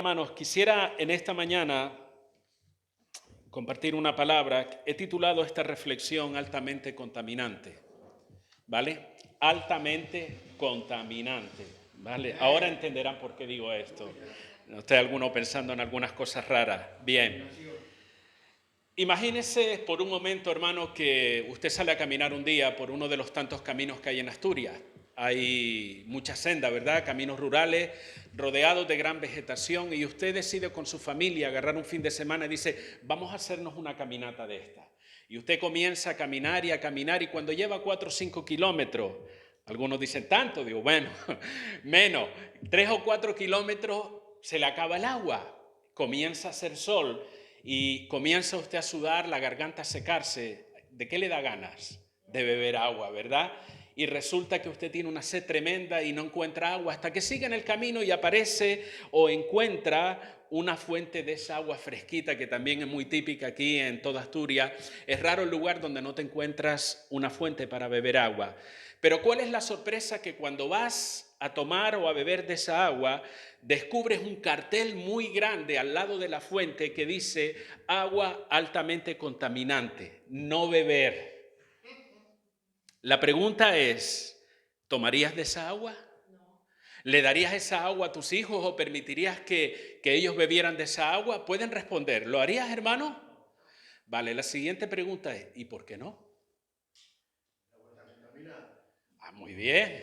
Hermanos, quisiera en esta mañana compartir una palabra. He titulado esta reflexión altamente contaminante, ¿vale? Altamente contaminante, ¿vale? Ahora entenderán por qué digo esto. No esté alguno pensando en algunas cosas raras. Bien. Imagínese por un momento, hermano, que usted sale a caminar un día por uno de los tantos caminos que hay en Asturias. Hay muchas sendas, ¿verdad? Caminos rurales rodeados de gran vegetación y usted decide con su familia agarrar un fin de semana y dice, vamos a hacernos una caminata de esta. Y usted comienza a caminar y cuando lleva 4 o 5 kilómetros, algunos dicen tanto, digo, bueno, menos, 3 o 4 kilómetros se le acaba el agua, comienza a hacer sol y comienza usted a sudar, la garganta a secarse. ¿De qué le da ganas? De beber agua, ¿verdad? Y resulta que usted tiene una sed tremenda y no encuentra agua hasta que sigue en el camino y aparece o encuentra una fuente de esa agua fresquita que también es muy típica aquí en toda Asturias. Es raro el lugar donde no te encuentras una fuente para beber agua. Pero ¿cuál es la sorpresa? Que cuando vas a tomar o a beber de esa agua, descubres un cartel muy grande al lado de la fuente que dice agua altamente contaminante, no beber. La pregunta es, ¿tomarías de esa agua? ¿Le darías esa agua a tus hijos o permitirías que ellos bebieran de esa agua? Pueden responder, ¿lo harías, hermano? Vale, la siguiente pregunta es, ¿y por qué no? Muy bien.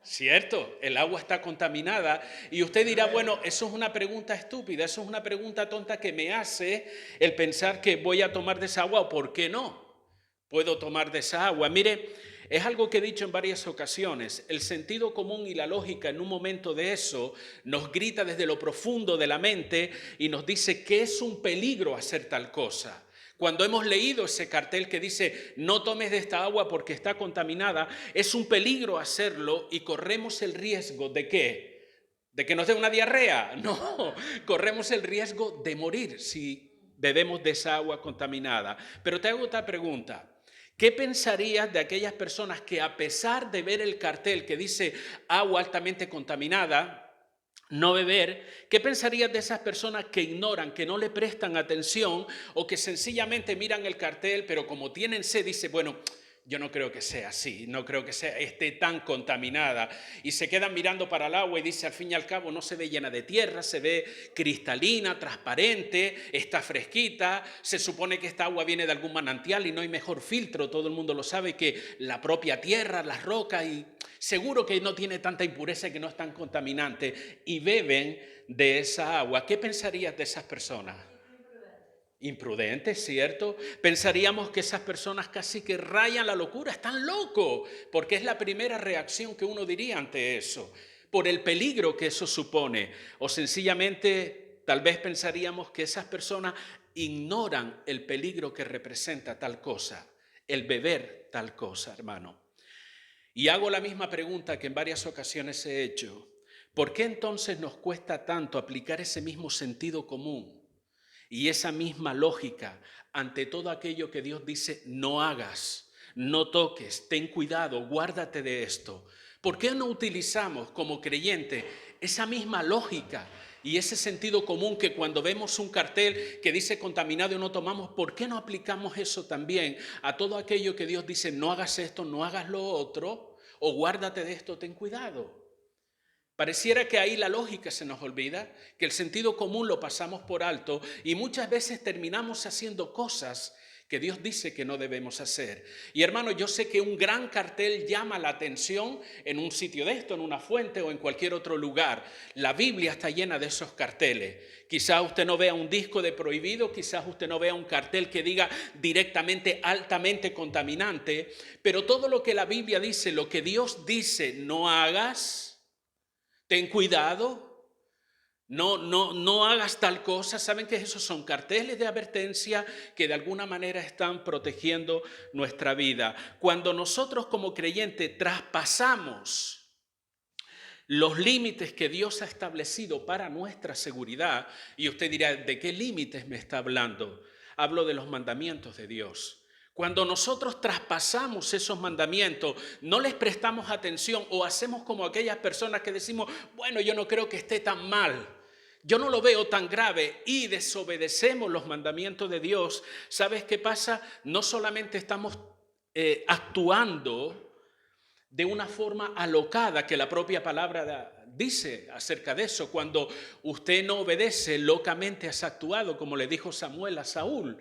Cierto, el agua está contaminada y usted dirá, bueno, eso es una pregunta estúpida, eso es una pregunta tonta que me hace el pensar que voy a tomar de esa agua o por qué no puedo tomar de esa agua. Mire, es algo que he dicho en varias ocasiones, el sentido común y la lógica en un momento de eso nos grita desde lo profundo de la mente y nos dice que es un peligro hacer tal cosa. Cuando hemos leído ese cartel que dice no tomes de esta agua porque está contaminada, es un peligro hacerlo y corremos el riesgo ¿de qué? ¿De que nos dé una diarrea? No, corremos el riesgo de morir si bebemos de esa agua contaminada. Pero te hago otra pregunta. ¿Qué pensarías de aquellas personas que a pesar de ver el cartel que dice agua altamente contaminada, no beber? ¿Qué pensarías de esas personas que ignoran, que no le prestan atención o que sencillamente miran el cartel, pero como tienen sed, dice, bueno, yo no creo que sea así, no creo que esté tan contaminada, y se quedan mirando para el agua y dice, al fin y al cabo no se ve llena de tierra, se ve cristalina, transparente, está fresquita, se supone que esta agua viene de algún manantial y no hay mejor filtro, todo el mundo lo sabe, que la propia tierra, las rocas, y seguro que no tiene tanta impureza y que no es tan contaminante, y beben de esa agua. ¿Qué pensarías de esas personas? Imprudentes, ¿cierto? Pensaríamos que esas personas casi que rayan la locura, están locos, porque es la primera reacción que uno diría ante eso, por el peligro que eso supone, o sencillamente tal vez pensaríamos que esas personas ignoran el peligro que representa tal cosa, el beber tal cosa, hermano. Y hago la misma pregunta que en varias ocasiones he hecho. ¿Por qué entonces nos cuesta tanto aplicar ese mismo sentido común y esa misma lógica ante todo aquello que Dios dice no hagas, no toques, ten cuidado, guárdate de esto? ¿Por qué no utilizamos como creyentes esa misma lógica y ese sentido común que cuando vemos un cartel que dice contaminado y no tomamos, ¿por qué no aplicamos eso también a todo aquello que Dios dice no hagas esto, no hagas lo otro, o guárdate de esto, ten cuidado? Pareciera que ahí la lógica se nos olvida, que el sentido común lo pasamos por alto y muchas veces terminamos haciendo cosas que Dios dice que no debemos hacer. Y hermano, yo sé que un gran cartel llama la atención en un sitio de esto, en una fuente o en cualquier otro lugar. La Biblia está llena de esos carteles. Quizás usted no vea un disco de prohibido, quizás usted no vea un cartel que diga directamente altamente contaminante, pero todo lo que la Biblia dice, lo que Dios dice no hagas, ten cuidado, no hagas tal cosa. ¿Saben que esos son carteles de advertencia que de alguna manera están protegiendo nuestra vida? Cuando nosotros como creyentes traspasamos los límites que Dios ha establecido para nuestra seguridad, y usted dirá, ¿de qué límites me está hablando? Hablo de los mandamientos de Dios. Cuando nosotros traspasamos esos mandamientos, no les prestamos atención o hacemos como aquellas personas que decimos, bueno, yo no creo que esté tan mal. yo no lo veo tan grave y desobedecemos los mandamientos de Dios, ¿sabes qué pasa? No solamente estamos actuando de una forma alocada, que la propia palabra dice acerca de eso. Cuando usted no obedece, locamente has actuado, como le dijo Samuel a Saúl,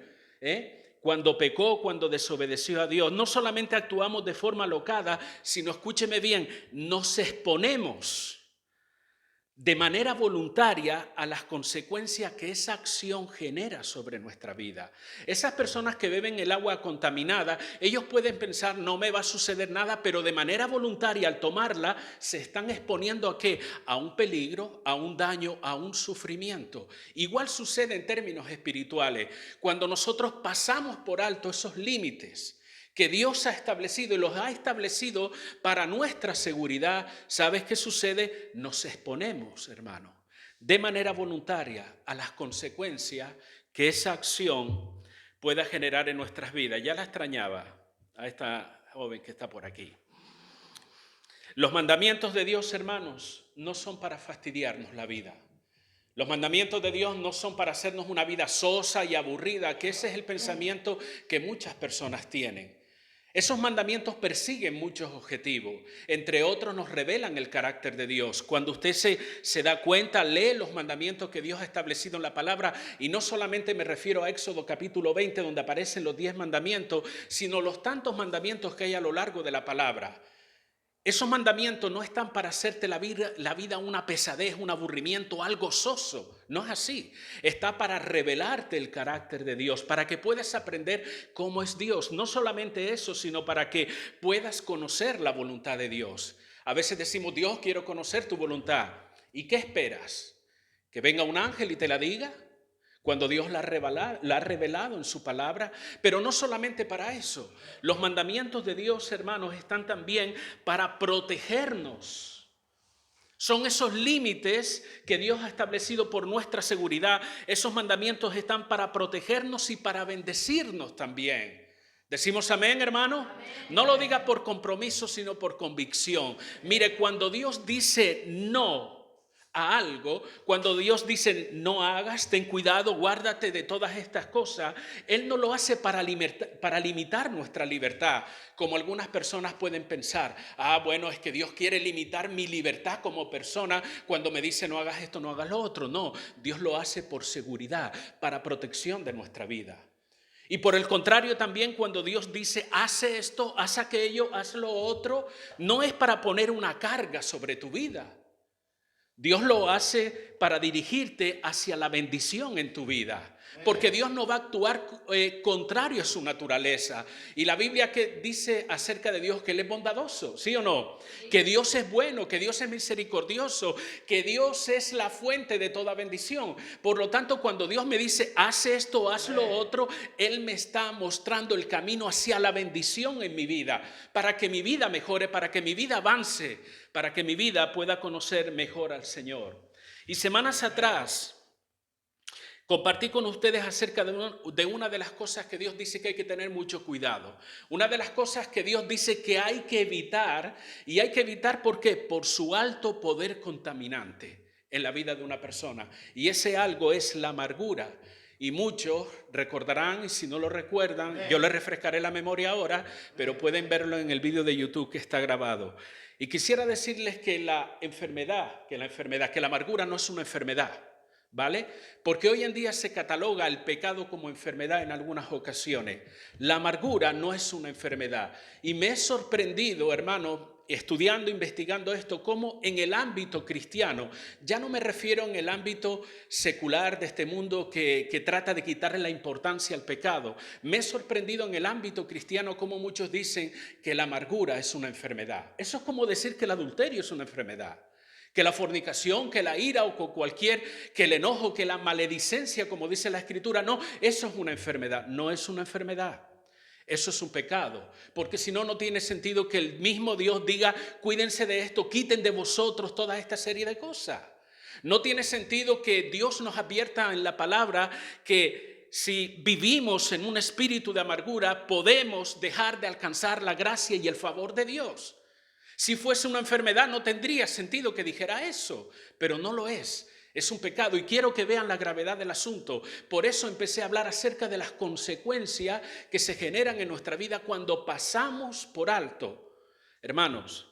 cuando pecó, cuando desobedeció a Dios. No solamente actuamos de forma alocada, sino, escúcheme bien, nos exponemos de manera voluntaria a las consecuencias que esa acción genera sobre nuestra vida. Esas personas que beben el agua contaminada, ellos pueden pensar, no me va a suceder nada, pero de manera voluntaria al tomarla se están exponiendo ¿a qué? A un peligro, a un daño, a un sufrimiento. Igual sucede en términos espirituales. Cuando nosotros pasamos por alto esos límites que Dios ha establecido y los ha establecido para nuestra seguridad, ¿sabes qué sucede? Nos exponemos, hermano, de manera voluntaria a las consecuencias que esa acción pueda generar en nuestras vidas. Ya la extrañaba a esta joven que está por aquí. Los mandamientos de Dios, hermanos, no son para fastidiarnos la vida. Los mandamientos de Dios no son para hacernos una vida sosa y aburrida, que ese es el pensamiento que muchas personas tienen. Esos mandamientos persiguen muchos objetivos, entre otros nos revelan el carácter de Dios. Cuando usted se da cuenta, lee los mandamientos que Dios ha establecido en la palabra, y no solamente me refiero a Éxodo capítulo 20, donde aparecen los 10 mandamientos, sino los tantos mandamientos que hay a lo largo de la palabra. Esos mandamientos no están para hacerte la vida una pesadez, un aburrimiento, algo soso. No es así. Está para revelarte el carácter de Dios, para que puedas aprender cómo es Dios. No solamente eso, sino para que puedas conocer la voluntad de Dios. A veces decimos, Dios, quiero conocer tu voluntad. ¿Y qué esperas? ¿Que venga un ángel y te la diga? Cuando Dios la ha revelado en su palabra. Pero no solamente para eso. Los mandamientos de Dios, hermanos, están también para protegernos. Son esos límites que Dios ha establecido por nuestra seguridad. Esos mandamientos están para protegernos y para bendecirnos también. ¿Decimos amén, hermano? Amén. No lo diga por compromiso, sino por convicción. Mire, cuando Dios dice no a algo, cuando Dios dice no hagas, ten cuidado, guárdate de todas estas cosas, Él no lo hace para limitar nuestra libertad, como algunas personas pueden pensar. Bueno, es que Dios quiere limitar mi libertad como persona cuando me dice no hagas esto, no hagas lo otro. No, Dios lo hace por seguridad, para protección de nuestra vida. Y por el contrario también, cuando Dios dice haz esto, haz aquello, haz lo otro, no es para poner una carga sobre tu vida. Dios lo hace para dirigirte hacia la bendición en tu vida, porque Dios no va a actuar contrario a su naturaleza. Y la Biblia que dice acerca de Dios que Él es bondadoso, ¿sí o no? Sí. Que Dios es bueno, que Dios es misericordioso, que Dios es la fuente de toda bendición. Por lo tanto, cuando Dios me dice haz esto, haz lo otro, Él me está mostrando el camino hacia la bendición en mi vida, para que mi vida mejore, para que mi vida avance, para que mi vida pueda conocer mejor al Señor. Y semanas atrás compartí con ustedes acerca de una de las cosas que Dios dice que hay que tener mucho cuidado. Una de las cosas que Dios dice que hay que evitar, y hay que evitar ¿por qué? Por su alto poder contaminante en la vida de una persona. Y ese algo es la amargura. Y muchos recordarán, y si no lo recuerdan, yo les refrescaré la memoria ahora, pero pueden verlo en el vídeo de YouTube que está grabado. Y quisiera decirles que la amargura no es una enfermedad, ¿vale? Porque hoy en día se cataloga el pecado como enfermedad en algunas ocasiones. La amargura no es una enfermedad. Y me he sorprendido, hermano, estudiando, investigando esto, cómo en el ámbito cristiano, ya no me refiero en el ámbito secular de este mundo que trata de quitarle la importancia al pecado. Me he sorprendido en el ámbito cristiano cómo muchos dicen que la amargura es una enfermedad. Eso es como decir que el adulterio es una enfermedad, que la fornicación, que la ira o que el enojo, que la maledicencia, como dice la Escritura. No, eso es una enfermedad. No es una enfermedad. Eso es un pecado, porque si no, no tiene sentido que el mismo Dios diga, cuídense de esto, quiten de vosotros toda esta serie de cosas. No tiene sentido que Dios nos advierta en la palabra que si vivimos en un espíritu de amargura, podemos dejar de alcanzar la gracia y el favor de Dios. Si fuese una enfermedad, no tendría sentido que dijera eso, pero no lo es. Es un pecado y quiero que vean la gravedad del asunto. Por eso empecé a hablar acerca de las consecuencias que se generan en nuestra vida cuando pasamos por alto. Hermanos,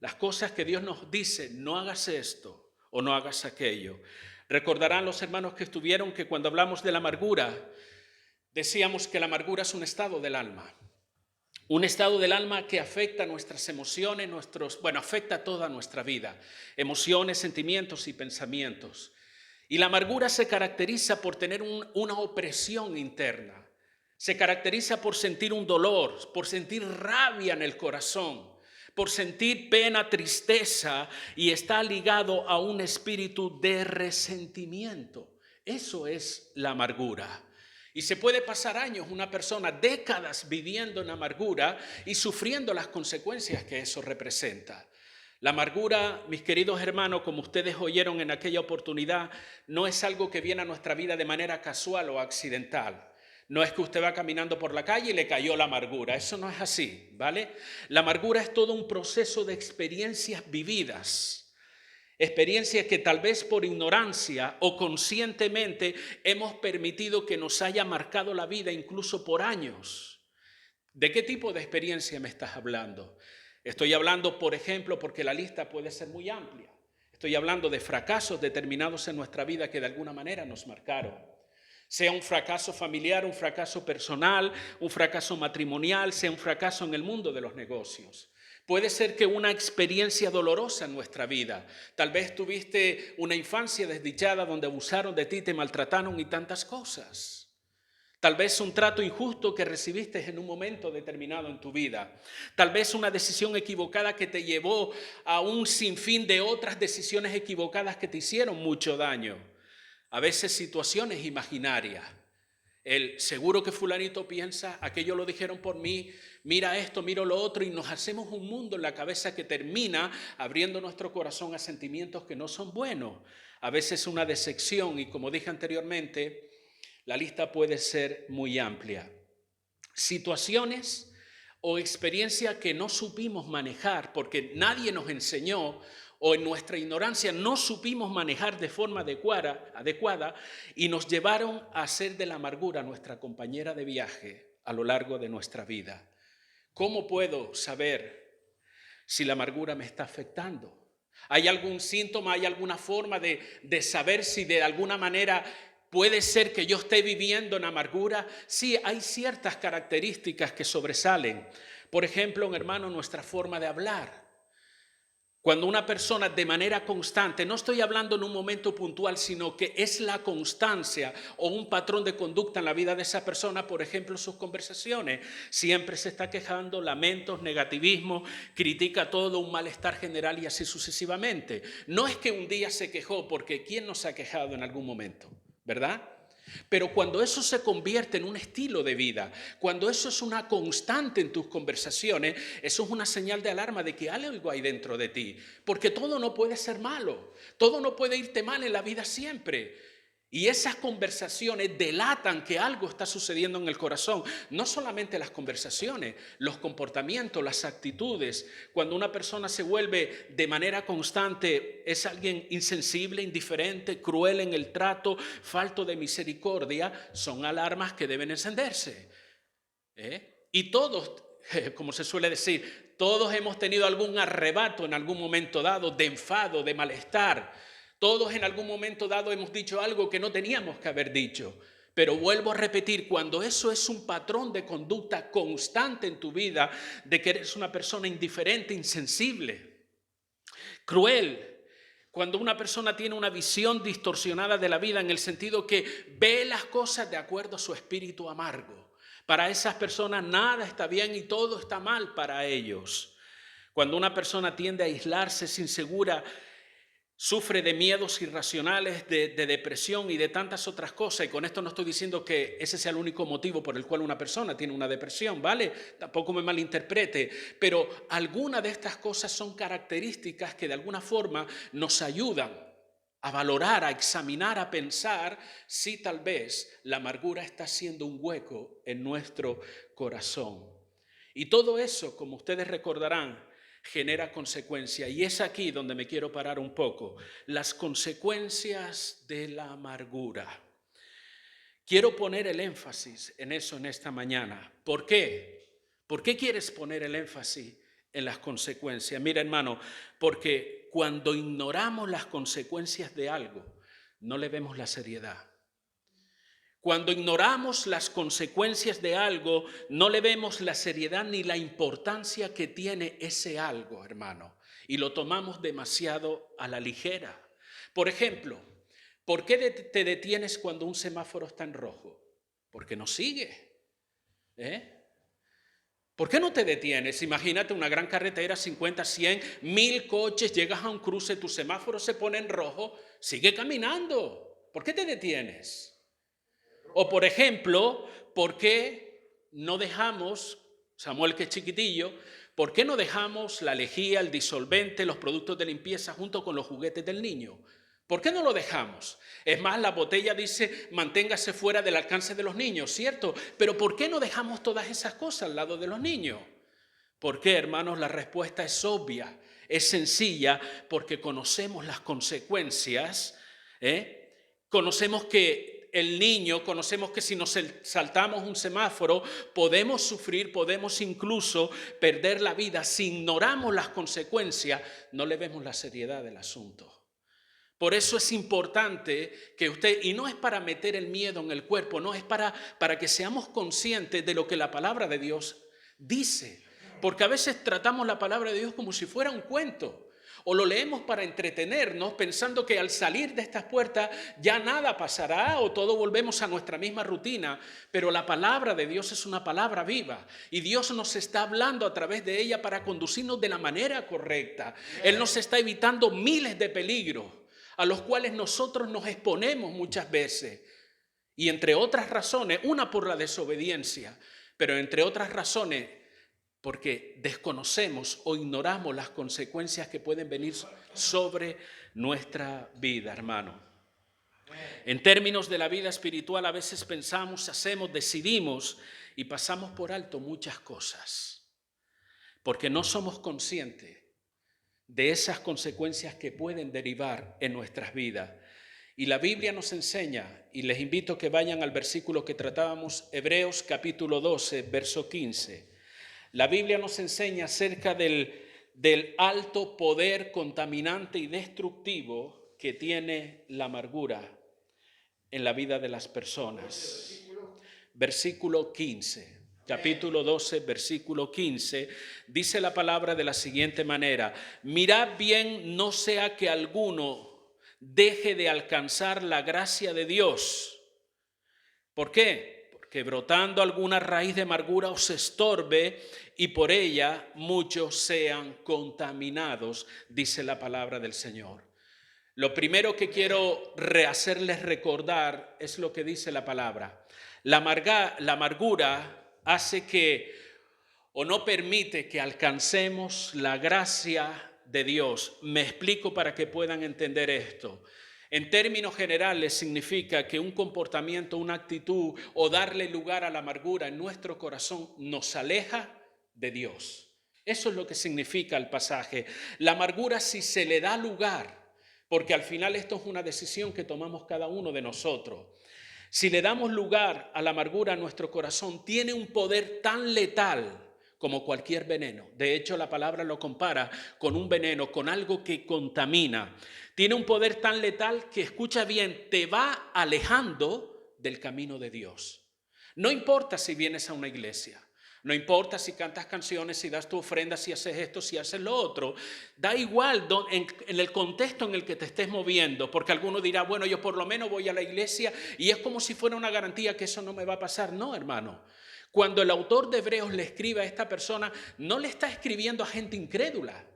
las cosas que Dios nos dice, no hagas esto o no hagas aquello. Recordarán los hermanos que estuvieron que cuando hablamos de la amargura, decíamos que la amargura es un estado del alma. Un estado del alma que afecta nuestras emociones, afecta toda nuestra vida. Emociones, sentimientos y pensamientos. Y la amargura se caracteriza por tener una opresión interna. Se caracteriza por sentir un dolor, por sentir rabia en el corazón, por sentir pena, tristeza, y está ligado a un espíritu de resentimiento. Eso es la amargura. Y se puede pasar años, una persona, décadas viviendo en amargura y sufriendo las consecuencias que eso representa. La amargura, mis queridos hermanos, como ustedes oyeron en aquella oportunidad, no es algo que viene a nuestra vida de manera casual o accidental. No es que usted va caminando por la calle y le cayó la amargura. Eso no es así, ¿vale? La amargura es todo un proceso de experiencias vividas. Experiencias que tal vez por ignorancia o conscientemente hemos permitido que nos haya marcado la vida incluso por años. ¿De qué tipo de experiencia me estás hablando? Estoy hablando, por ejemplo, porque la lista puede ser muy amplia. Estoy hablando de fracasos determinados en nuestra vida que de alguna manera nos marcaron. Sea un fracaso familiar, un fracaso personal, un fracaso matrimonial, sea un fracaso en el mundo de los negocios. Puede ser que una experiencia dolorosa en nuestra vida. Tal vez tuviste una infancia desdichada donde abusaron de ti, te maltrataron y tantas cosas. Tal vez un trato injusto que recibiste en un momento determinado en tu vida. Tal vez una decisión equivocada que te llevó a un sinfín de otras decisiones equivocadas que te hicieron mucho daño. A veces situaciones imaginarias. El seguro que fulanito piensa, aquello lo dijeron por mí, mira esto, mira lo otro, y nos hacemos un mundo en la cabeza que termina abriendo nuestro corazón a sentimientos que no son buenos. A veces una decepción, y como dije anteriormente, la lista puede ser muy amplia. Situaciones o experiencias que no supimos manejar porque nadie nos enseñó o en nuestra ignorancia no supimos manejar de forma adecuada y nos llevaron a hacer de la amargura nuestra compañera de viaje a lo largo de nuestra vida. ¿Cómo puedo saber si la amargura me está afectando? ¿Hay algún síntoma, hay alguna forma de saber si de alguna manera puede ser que yo esté viviendo en amargura? Sí, hay ciertas características que sobresalen. Por ejemplo, hermano, nuestra forma de hablar. Cuando una persona de manera constante, no estoy hablando en un momento puntual, sino que es la constancia o un patrón de conducta en la vida de esa persona, por ejemplo, sus conversaciones, siempre se está quejando, lamentos, negativismo, critica todo, un malestar general y así sucesivamente. No es que un día se quejó, porque ¿quién no se ha quejado en algún momento? ¿Verdad? Pero cuando eso se convierte en un estilo de vida, cuando eso es una constante en tus conversaciones, eso es una señal de alarma de que hay algo ahí dentro de ti. Porque todo no puede ser malo, todo no puede irte mal en la vida siempre. Y esas conversaciones delatan que algo está sucediendo en el corazón. No solamente las conversaciones, los comportamientos, las actitudes. Cuando una persona se vuelve de manera constante, es alguien insensible, indiferente, cruel en el trato, falto de misericordia, son alarmas que deben encenderse. Y todos, como se suele decir, todos hemos tenido algún arrebato en algún momento dado, de enfado, de malestar. Todos en algún momento dado hemos dicho algo que no teníamos que haber dicho. Pero vuelvo a repetir, cuando eso es un patrón de conducta constante en tu vida, de que eres una persona indiferente, insensible, cruel, cuando una persona tiene una visión distorsionada de la vida en el sentido que ve las cosas de acuerdo a su espíritu amargo. Para esas personas nada está bien y todo está mal para ellos. Cuando una persona tiende a aislarse, es insegura, sufre de miedos irracionales, de depresión y de tantas otras cosas. Y con esto no estoy diciendo que ese sea el único motivo por el cual una persona tiene una depresión, ¿vale? Tampoco me malinterprete. Pero algunas de estas cosas son características que de alguna forma nos ayudan a valorar, a examinar, a pensar si tal vez la amargura está haciendo un hueco en nuestro corazón. Y todo eso, como ustedes recordarán, genera consecuencia. Y es aquí donde me quiero parar un poco. Las consecuencias de la amargura. Quiero poner el énfasis en eso en esta mañana. ¿Por qué? ¿Por qué quieres poner el énfasis en las consecuencias? Mira, hermano, porque cuando ignoramos las consecuencias de algo, no le vemos la seriedad. Cuando ignoramos las consecuencias de algo, no le vemos la seriedad ni la importancia que tiene ese algo, hermano, y lo tomamos demasiado a la ligera. Por ejemplo, ¿por qué te detienes cuando un semáforo está en rojo? Porque no sigue. ¿Por qué no te detienes? Imagínate una gran carretera, 50, 100, 1000 coches, llegas a un cruce, tu semáforo se pone en rojo, sigue caminando. ¿Por qué te detienes? O por ejemplo, ¿por qué no dejamos, Samuel que es chiquitillo, por qué no dejamos la lejía, el disolvente, los productos de limpieza junto con los juguetes del niño? ¿Por qué no lo dejamos? Es más, la botella dice, manténgase fuera del alcance de los niños, ¿cierto? Pero ¿por qué no dejamos todas esas cosas al lado de los niños? ¿Por qué, hermanos? La respuesta es obvia, es sencilla, porque conocemos las consecuencias, Conocemos que el niño, conocemos que si nos saltamos un semáforo, podemos sufrir, podemos incluso perder la vida. Si ignoramos las consecuencias, no le vemos la seriedad del asunto. Por eso es importante que usted, y no es para meter el miedo en el cuerpo, no es para que seamos conscientes de lo que la palabra de Dios dice. Porque a veces tratamos la palabra de Dios como si fuera un cuento. O lo leemos para entretenernos pensando que al salir de estas puertas ya nada pasará o todo volvemos a nuestra misma rutina. Pero la palabra de Dios es una palabra viva y Dios nos está hablando a través de ella para conducirnos de la manera correcta. Él nos está evitando miles de peligros a los cuales nosotros nos exponemos muchas veces. Y entre otras razones, una por la desobediencia, pero entre otras razones porque desconocemos o ignoramos las consecuencias que pueden venir sobre nuestra vida, hermano. En términos de la vida espiritual, a veces pensamos, hacemos, decidimos y pasamos por alto muchas cosas, porque no somos conscientes de esas consecuencias que pueden derivar en nuestras vidas. Y la Biblia nos enseña, y les invito a que vayan al versículo que tratábamos, Hebreos capítulo 12, verso 15. La Biblia nos enseña acerca del alto poder contaminante y destructivo que tiene la amargura en la vida de las personas. Versículo 15, capítulo 12, versículo 15, dice la palabra de la siguiente manera: mirad bien, no sea que alguno deje de alcanzar la gracia de Dios. ¿Por qué? Que brotando alguna raíz de amargura os estorbe y por ella muchos sean contaminados, dice la palabra del Señor. Lo primero que quiero hacerles recordar es lo que dice la palabra. La amargura hace que, o no permite que alcancemos la gracia de Dios. Me explico para que puedan entender esto. En términos generales significa que un comportamiento, una actitud o darle lugar a la amargura en nuestro corazón nos aleja de Dios. Eso es lo que significa el pasaje. La amargura, si se le da lugar, porque al final esto es una decisión que tomamos cada uno de nosotros. Si le damos lugar a la amargura en nuestro corazón, tiene un poder tan letal como cualquier veneno. De hecho, la palabra lo compara con un veneno, con algo que contamina. Tiene un poder tan letal que, escucha bien, te va alejando del camino de Dios. No importa si vienes a una iglesia, no importa si cantas canciones, si das tu ofrenda, si haces esto, si haces lo otro. Da igual en el contexto en el que te estés moviendo, porque alguno dirá, bueno, yo por lo menos voy a la iglesia y es como si fuera una garantía que eso no me va a pasar. No, hermano. Cuando el autor de Hebreos le escribe a esta persona, no le está escribiendo a gente incrédula.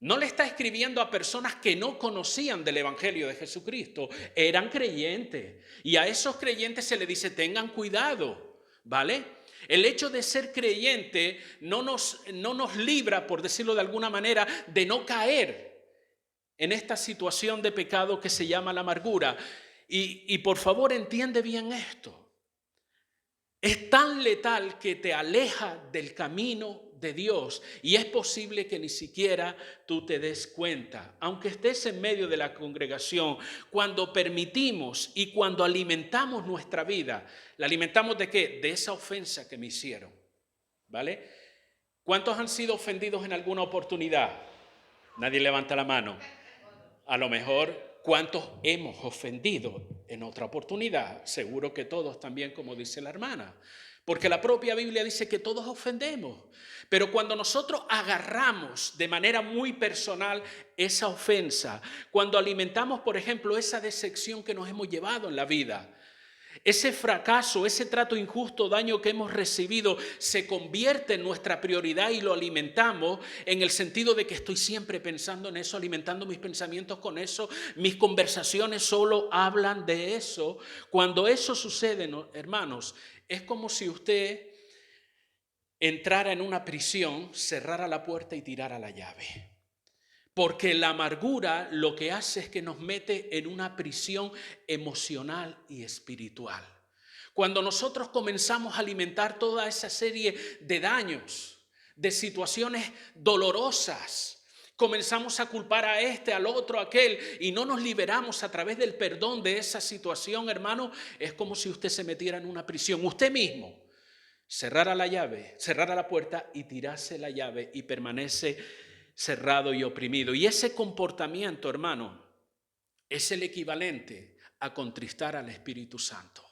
No le está escribiendo a personas que no conocían del Evangelio de Jesucristo. Eran creyentes. Y a esos creyentes se les dice, tengan cuidado, ¿vale? El hecho de ser creyente no nos libra, por decirlo de alguna manera, de no caer en esta situación de pecado que se llama la amargura. Y por favor, entiende bien esto. Es tan letal que te aleja del camino de Dios y es posible que ni siquiera tú te des cuenta. Aunque estés en medio de la congregación, cuando permitimos y cuando alimentamos nuestra vida, ¿la alimentamos de qué? De esa ofensa que me hicieron, ¿vale? ¿Cuántos han sido ofendidos en alguna oportunidad? Nadie levanta la mano. A lo mejor, ¿cuántos hemos ofendido en otra oportunidad? Seguro que todos también, como dice la hermana. Porque la propia Biblia dice que todos ofendemos. Pero cuando nosotros agarramos de manera muy personal esa ofensa, cuando alimentamos, por ejemplo, esa decepción que nos hemos llevado en la vida, ese fracaso, ese trato injusto, daño que hemos recibido se convierte en nuestra prioridad y lo alimentamos en el sentido de que estoy siempre pensando en eso, alimentando mis pensamientos con eso, mis conversaciones solo hablan de eso. Cuando eso sucede, hermanos, es como si usted entrara en una prisión, cerrara la puerta y tirara la llave. Porque la amargura lo que hace es que nos mete en una prisión emocional y espiritual. Cuando nosotros comenzamos a alimentar toda esa serie de daños, de situaciones dolorosas, comenzamos a culpar a este, al otro, a aquel, y no nos liberamos a través del perdón de esa situación, hermano, es como si usted se metiera en una prisión. Usted mismo cerrara la llave, cerrara la puerta y tirase la llave y permanece cerrado y oprimido. Y ese comportamiento, hermano, es el equivalente a contristar al Espíritu Santo.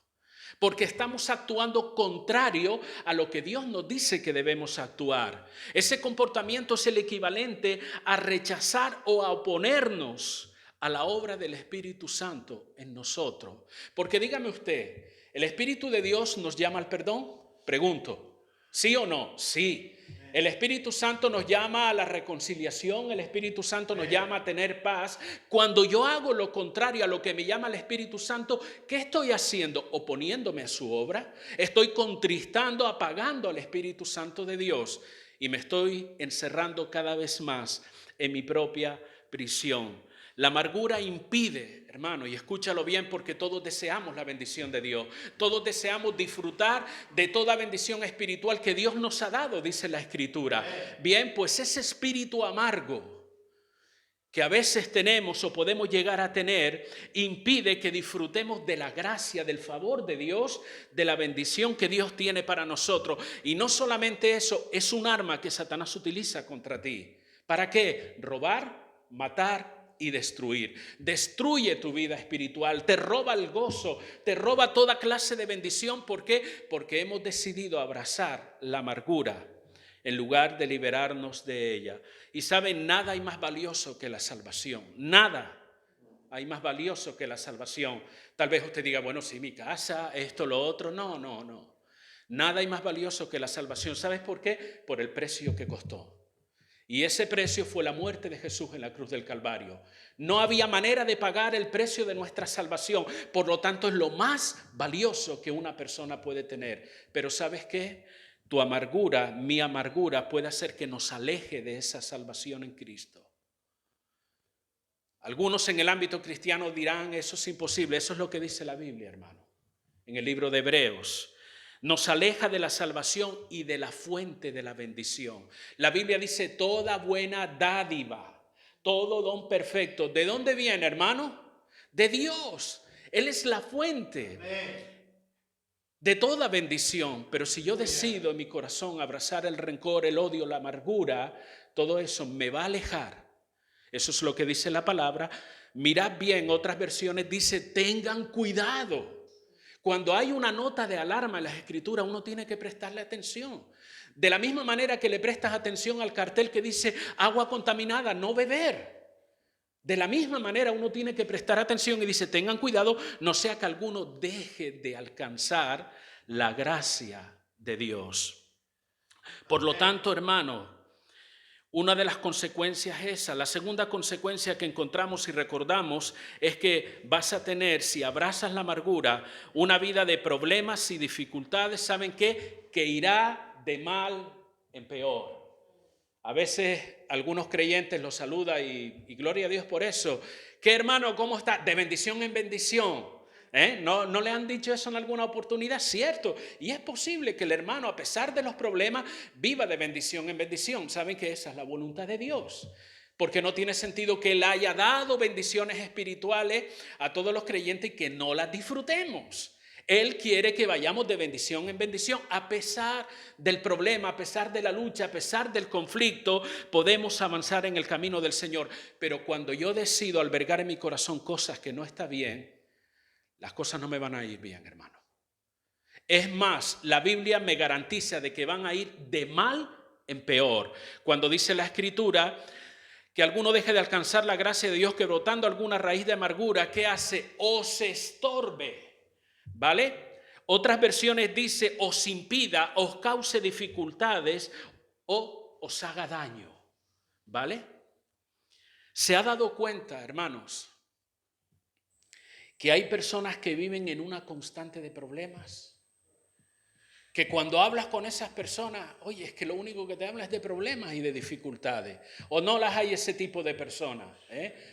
Porque estamos actuando contrario a lo que Dios nos dice que debemos actuar. Ese comportamiento es el equivalente a rechazar o a oponernos a la obra del Espíritu Santo en nosotros. Porque dígame usted, ¿el Espíritu de Dios nos llama al perdón? Pregunto, ¿sí o no? Sí. El Espíritu Santo nos llama a la reconciliación, el Espíritu Santo nos llama a tener paz. Cuando yo hago lo contrario a lo que me llama el Espíritu Santo, ¿qué estoy haciendo? Oponiéndome a su obra. Estoy contristando, apagando al Espíritu Santo de Dios y me estoy encerrando cada vez más en mi propia prisión. La amargura impide, hermano, y escúchalo bien porque todos deseamos la bendición de Dios. Todos deseamos disfrutar de toda bendición espiritual que Dios nos ha dado, dice la Escritura. Bien, pues ese espíritu amargo que a veces tenemos o podemos llegar a tener, impide que disfrutemos de la gracia, del favor de Dios, de la bendición que Dios tiene para nosotros. Y no solamente eso, es un arma que Satanás utiliza contra ti. ¿Para qué? Robar, matar y destruir. Destruye tu vida espiritual, te roba el gozo, te roba toda clase de bendición. ¿Por qué? Porque hemos decidido abrazar la amargura en lugar de liberarnos de ella. Y saben, nada hay más valioso que la salvación. Nada hay más valioso que la salvación. Tal vez usted diga, bueno, sí, mi casa, esto, lo otro. No. Nada hay más valioso que la salvación. ¿Sabes por qué? Por el precio que costó. Y ese precio fue la muerte de Jesús en la cruz del Calvario. No había manera de pagar el precio de nuestra salvación. Por lo tanto, es lo más valioso que una persona puede tener. Pero ¿sabes qué? Tu amargura, mi amargura, puede hacer que nos aleje de esa salvación en Cristo. Algunos en el ámbito cristiano dirán, eso es imposible. Eso es lo que dice la Biblia, hermano. En el libro de Hebreos. Nos aleja de la salvación y de la fuente de la bendición. La Biblia dice toda buena dádiva, todo don perfecto. ¿De dónde viene, hermano? De Dios. Él es la fuente de toda bendición. Pero si yo decido en mi corazón abrazar el rencor, el odio, la amargura, todo eso me va a alejar. Eso es lo que dice la palabra. Mirad bien, otras versiones dice tengan cuidado. Cuando hay una nota de alarma en las Escrituras, uno tiene que prestarle atención. De la misma manera que le prestas atención al cartel que dice agua contaminada, no beber. De la misma manera uno tiene que prestar atención y dice, tengan cuidado, no sea que alguno deje de alcanzar la gracia de Dios. Por lo tanto, hermano, una de las consecuencias es esa. La segunda consecuencia que encontramos y recordamos es que vas a tener, si abrazas la amargura, una vida de problemas y dificultades. ¿Saben qué? Que irá de mal en peor. A veces algunos creyentes los saludan y gloria a Dios por eso. ¿Qué hermano? ¿Cómo está? De bendición en bendición. ¿No le han dicho eso en alguna oportunidad? Cierto. Y es posible que el hermano, a pesar de los problemas, viva de bendición en bendición. ¿Saben que esa es la voluntad de Dios? Porque no tiene sentido que Él haya dado bendiciones espirituales a todos los creyentes y que no las disfrutemos. Él quiere que vayamos de bendición en bendición. A pesar del problema, a pesar de la lucha, a pesar del conflicto, podemos avanzar en el camino del Señor. Pero cuando yo decido albergar en mi corazón cosas que no están bien, las cosas no me van a ir bien, hermano. Es más, la Biblia me garantiza de que van a ir de mal en peor. Cuando dice la Escritura que alguno deje de alcanzar la gracia de Dios, que brotando alguna raíz de amargura, ¿qué hace? Os estorbe, ¿vale? Otras versiones dice, os impida, os cause dificultades o os haga daño, ¿vale? ¿Se ha dado cuenta, hermanos, que hay personas que viven en una constante de problemas? Que cuando hablas con esas personas, oye, es que lo único que te habla es de problemas y de dificultades. O no las hay ese tipo de personas.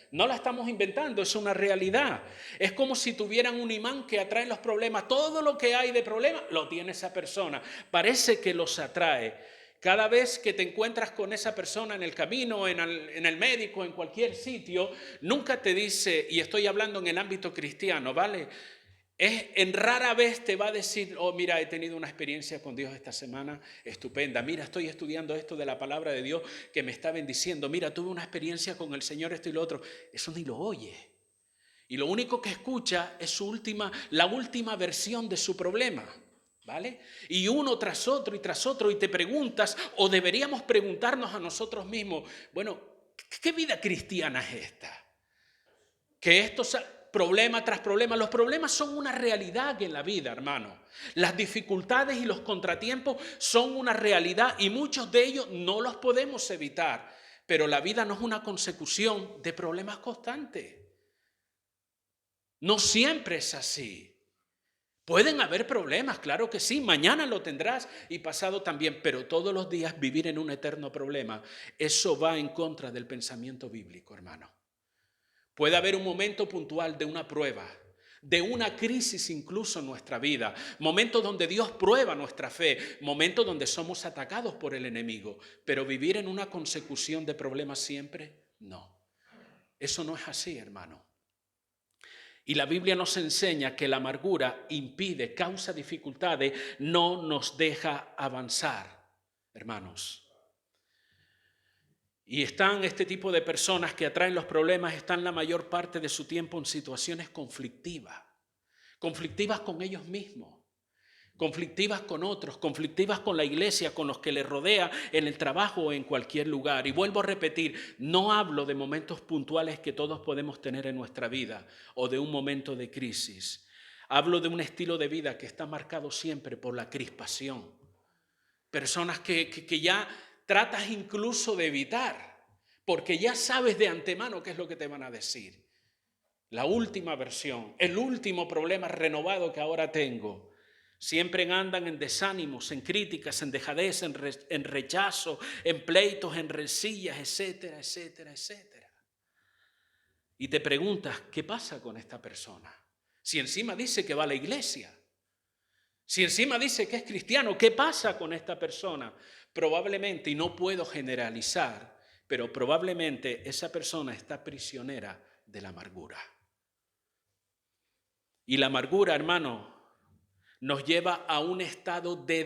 No la estamos inventando, es una realidad. Es como si tuvieran un imán que atrae los problemas. Todo lo que hay de problemas lo tiene esa persona. Parece que los atrae. Cada vez que te encuentras con esa persona en el camino, en el médico, en cualquier sitio, nunca te dice, y estoy hablando en el ámbito cristiano, ¿vale? En rara vez te va a decir, oh, mira, he tenido una experiencia con Dios esta semana estupenda. Mira, estoy estudiando esto de la palabra de Dios que me está bendiciendo. Mira, tuve una experiencia con el Señor, esto y lo otro. Eso ni lo oye. Y lo único que escucha es la última versión de su problema, ¿vale? Y uno tras otro, y te preguntas, o deberíamos preguntarnos a nosotros mismos, bueno, ¿qué vida cristiana es esta? Que estos problema tras problema, los problemas son una realidad en la vida, hermano. Las dificultades y los contratiempos son una realidad y muchos de ellos no los podemos evitar. Pero la vida no es una consecución de problemas constantes. No siempre es así. Pueden haber problemas, claro que sí, mañana lo tendrás y pasado también, pero todos los días vivir en un eterno problema, eso va en contra del pensamiento bíblico, hermano. Puede haber un momento puntual de una prueba, de una crisis incluso en nuestra vida, momentos donde Dios prueba nuestra fe, momentos donde somos atacados por el enemigo, pero vivir en una consecución de problemas siempre, no. Eso no es así, hermano. Y la Biblia nos enseña que la amargura impide, causa dificultades, no nos deja avanzar, hermanos. Y están este tipo de personas que atraen los problemas, están la mayor parte de su tiempo en situaciones conflictivas con ellos mismos, conflictivas con otros, conflictivas con la iglesia, con los que les rodea en el trabajo o en cualquier lugar. Y vuelvo a repetir, no hablo de momentos puntuales que todos podemos tener en nuestra vida o de un momento de crisis. Hablo de un estilo de vida que está marcado siempre por la crispación. Personas que ya tratas incluso de evitar, porque ya sabes de antemano qué es lo que te van a decir. La última versión, el último problema renovado que ahora tengo. Siempre andan en desánimos, en críticas, en dejadez, en rechazo, en pleitos, en rencillas, etcétera, etcétera, etcétera. Y te preguntas, ¿qué pasa con esta persona? Si encima dice que va a la iglesia, si encima dice que es cristiano, ¿qué pasa con esta persona? Probablemente, y no puedo generalizar, pero probablemente esa persona está prisionera de la amargura. Y la amargura, hermano, nos lleva a un estado de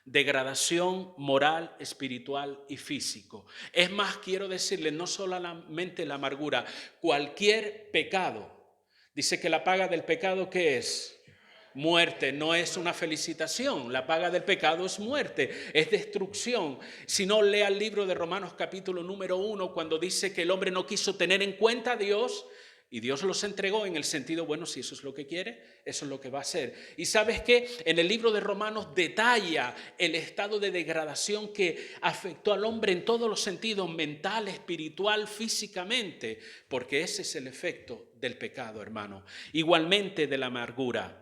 degradación moral, espiritual y físico. Es más, quiero decirle, no solamente la amargura, cualquier pecado. Dice que la paga del pecado, ¿qué es? Muerte. No es una felicitación, la paga del pecado es muerte, es destrucción. Si no, lea el libro de Romanos capítulo número 1, cuando dice que el hombre no quiso tener en cuenta a Dios y Dios los entregó en el sentido, bueno, si eso es lo que quiere, eso es lo que va a hacer. Y ¿sabes qué? En el libro de Romanos detalla el estado de degradación que afectó al hombre en todos los sentidos, mental, espiritual, físicamente, porque ese es el efecto del pecado, hermano. Igualmente de la amargura.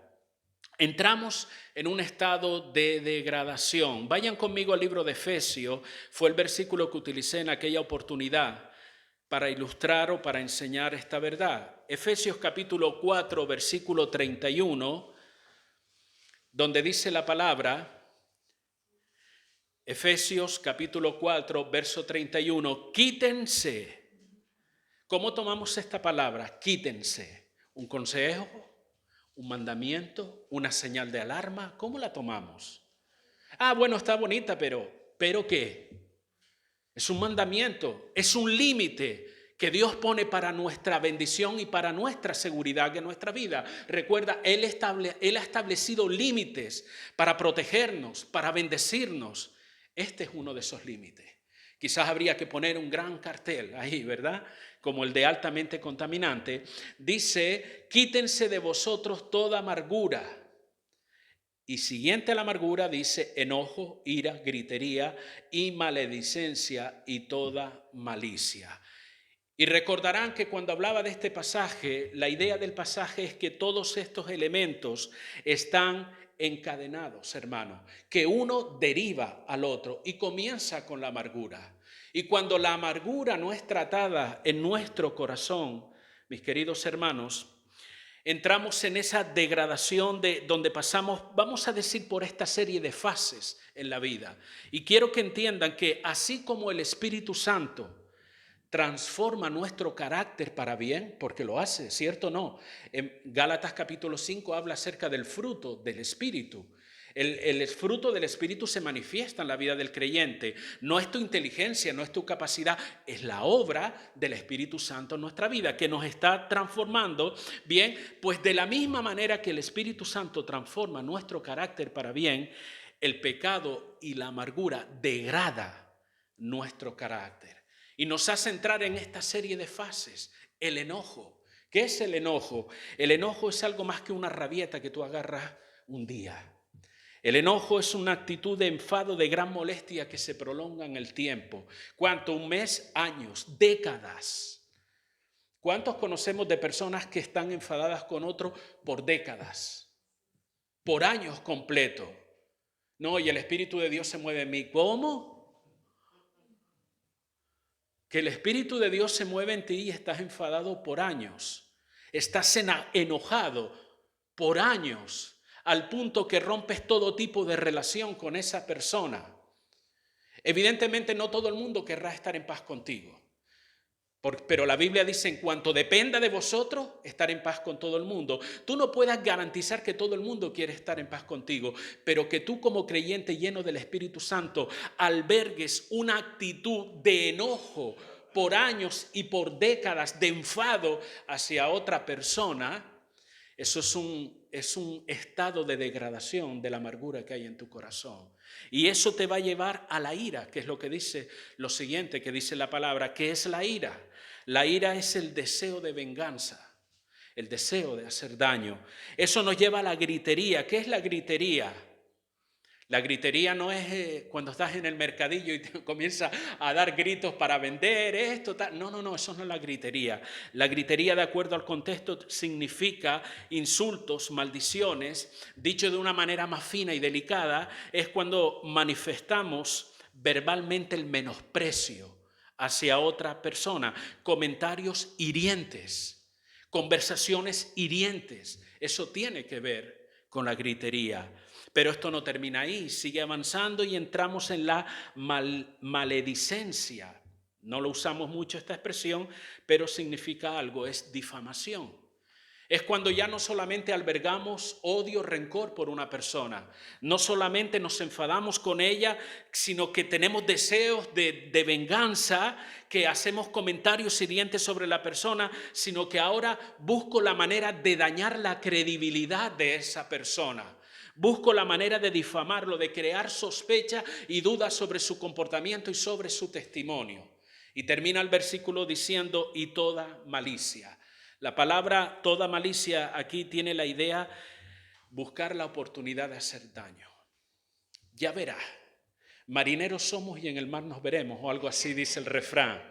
Entramos en un estado de degradación. Vayan conmigo al libro de Efesios, fue el versículo que utilicé en aquella oportunidad para ilustrar o para enseñar esta verdad. Efesios capítulo 4, versículo 31, donde dice la palabra, Efesios capítulo 4, verso 31, quítense. ¿Cómo tomamos esta palabra? Quítense. ¿Un consejo? ¿Un mandamiento? ¿Una señal de alarma? ¿Cómo la tomamos? Ah, bueno, está bonita, ¿pero qué? Es un mandamiento, es un límite que Dios pone para nuestra bendición y para nuestra seguridad en nuestra vida. Recuerda, Él ha establecido límites para protegernos, para bendecirnos. Este es uno de esos límites. Quizás habría que poner un gran cartel ahí, ¿verdad? Como el de altamente contaminante. Dice, quítense de vosotros toda amargura. Y siguiente a la amargura dice enojo, ira, gritería y maledicencia y toda malicia. Y recordarán que cuando hablaba de este pasaje, la idea del pasaje es que todos estos elementos están encadenados, hermanos, que uno deriva al otro y comienza con la amargura. Y cuando la amargura no es tratada en nuestro corazón, mis queridos hermanos, entramos en esa degradación de donde pasamos, vamos a decir, por esta serie de fases en la vida. Y quiero que entiendan que así como el Espíritu Santo transforma nuestro carácter para bien, porque lo hace, ¿cierto o no? En Gálatas capítulo 5 habla acerca del fruto del Espíritu. El fruto del Espíritu se manifiesta en la vida del creyente. No es tu inteligencia, no es tu capacidad, es la obra del Espíritu Santo en nuestra vida que nos está transformando. Bien, pues de la misma manera que el Espíritu Santo transforma nuestro carácter para bien, el pecado y la amargura degrada nuestro carácter y nos hace entrar en esta serie de fases. El enojo. ¿Qué es el enojo? El enojo es algo más que una rabieta que tú agarras un día. El enojo es una actitud de enfado, de gran molestia que se prolonga en el tiempo. ¿Cuánto? Un mes, años, décadas. ¿Cuántos conocemos de personas que están enfadadas con otros por décadas? Por años completos. No, y el Espíritu de Dios se mueve en mí. ¿Cómo? Que el Espíritu de Dios se mueve en ti y estás enfadado por años. Estás enojado por años, al punto que rompes todo tipo de relación con esa persona. Evidentemente no todo el mundo querrá estar en paz contigo. Pero la Biblia dice, en cuanto dependa de vosotros, estar en paz con todo el mundo. Tú no puedas garantizar que todo el mundo quiere estar en paz contigo, pero que tú como creyente lleno del Espíritu Santo albergues una actitud de enojo por años y por décadas, de enfado hacia otra persona. Eso es un estado de degradación de la amargura que hay en tu corazón. Y eso te va a llevar a la ira, que es lo que dice lo siguiente, que dice la palabra, ¿qué es la ira? La ira es el deseo de venganza, el deseo de hacer daño. Eso nos lleva a la gritería. ¿Qué es la gritería? La gritería no es cuando estás en el mercadillo y te comienzas a dar gritos para vender esto, tal. No, eso no es la gritería. La gritería, de acuerdo al contexto, significa insultos, maldiciones. Dicho de una manera más fina y delicada, es cuando manifestamos verbalmente el menosprecio hacia otra persona, comentarios hirientes, conversaciones hirientes. Eso tiene que ver con la gritería. Pero esto no termina ahí, sigue avanzando y entramos en la maledicencia. No lo usamos mucho esta expresión, pero significa algo, es difamación. Es cuando ya no solamente albergamos odio, rencor por una persona, no solamente nos enfadamos con ella, sino que tenemos deseos de venganza, que hacemos comentarios hirientes sobre la persona, sino que ahora busco la manera de dañar la credibilidad de esa persona. Busco la manera de difamarlo, de crear sospecha y dudas sobre su comportamiento y sobre su testimonio. Y termina el versículo diciendo, y toda malicia. La palabra toda malicia aquí tiene la idea buscar la oportunidad de hacer daño. Ya verás, marineros somos y en el mar nos veremos, o algo así dice el refrán.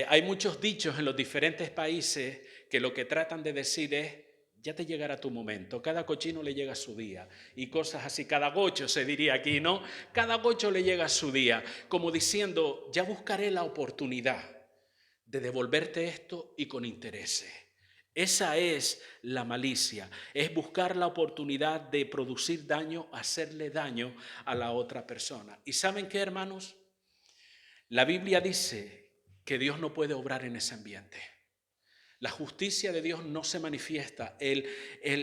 Hay muchos dichos en los diferentes países que lo que tratan de decir es Ya te llegará tu momento. Cada cochino le llega su día. Y cosas así. Cada gocho se diría aquí, ¿no? Cada gocho le llega su día. Como diciendo, ya buscaré la oportunidad de devolverte esto y con interés. Esa es la malicia. Es buscar la oportunidad de producir daño, hacerle daño a la otra persona. ¿Y saben qué, hermanos? La Biblia dice que Dios no puede obrar en ese ambiente. La justicia de Dios no se manifiesta,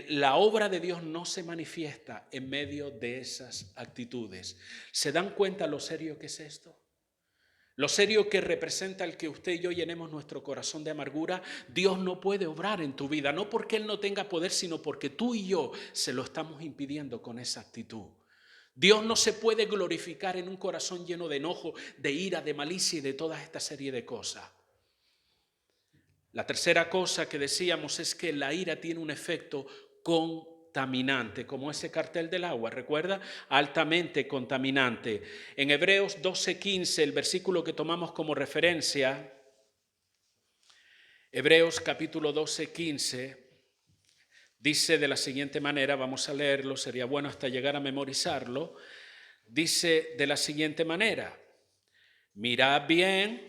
la obra de Dios no se manifiesta en medio de esas actitudes. ¿Se dan cuenta lo serio que es esto? Lo serio que representa el que usted y yo llenemos nuestro corazón de amargura. Dios no puede obrar en tu vida, no porque Él no tenga poder, sino porque tú y yo se lo estamos impidiendo con esa actitud. Dios no se puede glorificar en un corazón lleno de enojo, de ira, de malicia y de toda esta serie de cosas. La tercera cosa que decíamos es que la ira tiene un efecto contaminante, como ese cartel del agua, ¿recuerda? Altamente contaminante. En Hebreos 12:15, el versículo que tomamos como referencia, Hebreos capítulo 12:15, dice de la siguiente manera, vamos a leerlo, sería bueno hasta llegar a memorizarlo, dice de la siguiente manera: mirad bien.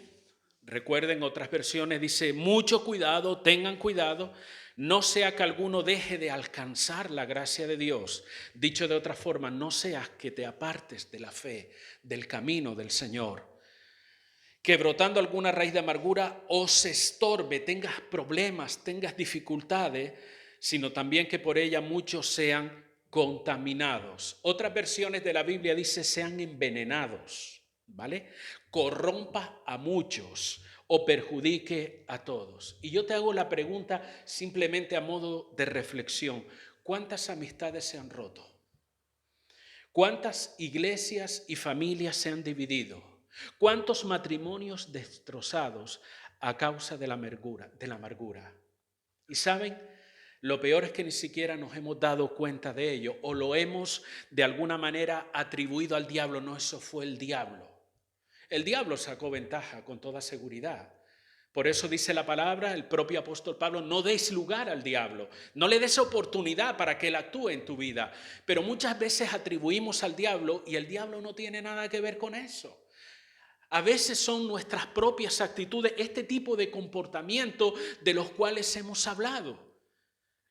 Recuerden, otras versiones dice, mucho cuidado, tengan cuidado, no sea que alguno deje de alcanzar la gracia de Dios. Dicho de otra forma, no seas que te apartes de la fe, del camino del Señor. Que brotando alguna raíz de amargura os estorbe, tengas problemas, tengas dificultades, sino también que por ella muchos sean contaminados. Otras versiones de la Biblia dice sean envenenados. ¿Vale? Corrompa a muchos o perjudique a todos. Y yo te hago la pregunta simplemente a modo de reflexión. ¿Cuántas amistades se han roto? ¿Cuántas iglesias y familias se han dividido? ¿Cuántos matrimonios destrozados a causa de la amargura? ¿Y saben? Lo peor es que ni siquiera nos hemos dado cuenta de ello o lo hemos de alguna manera atribuido al diablo. No, eso fue el diablo. El diablo sacó ventaja con toda seguridad. Por eso dice la palabra, el propio apóstol Pablo, no des lugar al diablo, no le des oportunidad para que él actúe en tu vida. Pero muchas veces atribuimos al diablo y el diablo no tiene nada que ver con eso. A veces son nuestras propias actitudes, este tipo de comportamiento de los cuales hemos hablado.